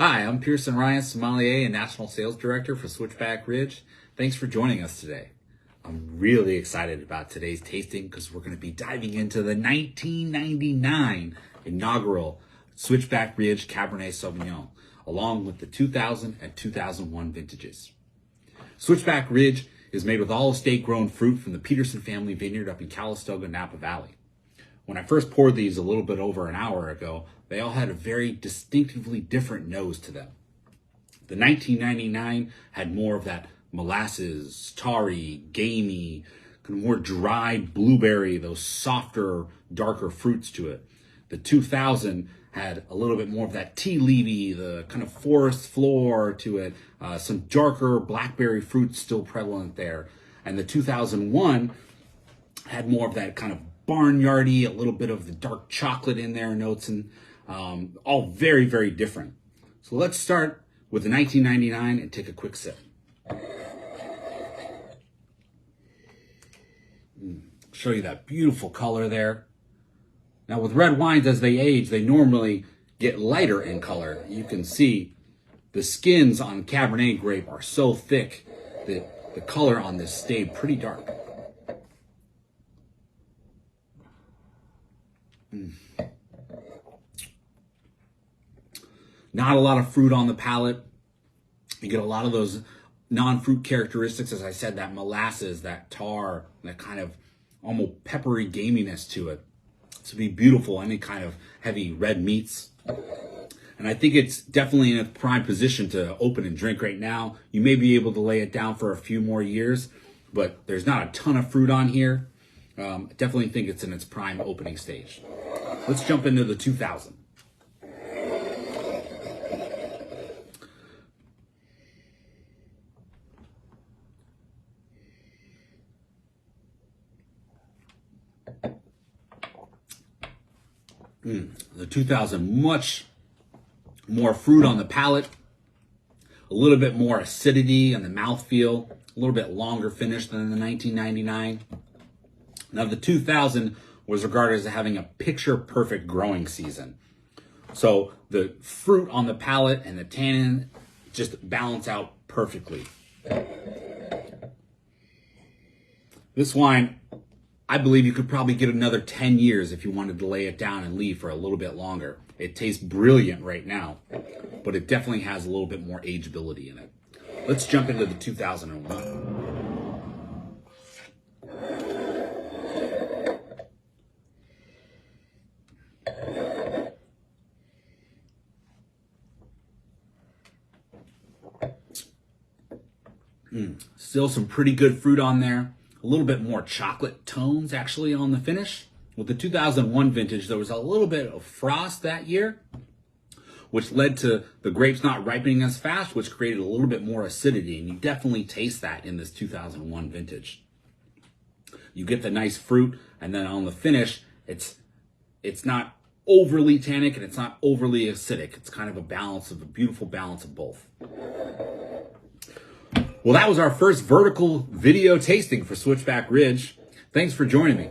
Hi, I'm Pearson Ryan, Sommelier and National Sales Director for Switchback Ridge. Thanks for joining us today. I'm really excited about today's tasting because we're going to be diving into the 1999 inaugural Switchback Ridge Cabernet Sauvignon, along with the 2000 and 2001 vintages. Switchback Ridge is made with all estate grown fruit from the Peterson family vineyard up in Calistoga, Napa Valley. When I first poured these a little bit over an hour ago, they all had a very distinctively different nose to them. The 1999 had more of that molasses, tarry, gamey, kind of more dried blueberry, those softer, darker fruits to it. The 2000 had a little bit more of that tea leafy, the kind of forest floor to it, some darker blackberry fruits still prevalent there. And the 2001 had more of that kind of barnyardy, a little bit of the dark chocolate in there notes, and all very, very different. So let's start with the 1999 and take a quick sip. Show you that beautiful color there. Now with red wines, as they age, they normally get lighter in color. You can see the skins on Cabernet grape are so thick that the color on this stayed pretty dark. Not a lot of fruit on the palate. You get a lot of those non-fruit characteristics, as I said, that molasses, that tar, that kind of almost peppery gaminess to it. To be beautiful, any kind of heavy red meats. And I think it's definitely in a prime position to open and drink right now. You may be able to lay it down for a few more years, but there's not a ton of fruit on here. I definitely think it's in its prime opening stage. Let's jump into the 2000. The 2000, much more fruit on the palate, a little bit more acidity on the mouthfeel, a little bit longer finish than the 1999. Now the 2000 was regarded as having a picture-perfect growing season. So the fruit on the palate and the tannin just balance out perfectly. This wine, I believe you could probably get another 10 years if you wanted to lay it down and leave for a little bit longer. It tastes brilliant right now, but it definitely has a little bit more ageability in it. Let's jump into the 2001. Still some pretty good fruit on there. A little bit more chocolate tones actually on the finish. With the 2001 vintage, there was a little bit of frost that year, which led to the grapes not ripening as fast, which created a little bit more acidity. And you definitely taste that in this 2001 vintage. You get the nice fruit, and then on the finish, it's not overly tannic and it's not overly acidic. It's kind of a beautiful balance of both. Well, that was our first vertical video tasting for Switchback Ridge. Thanks for joining me.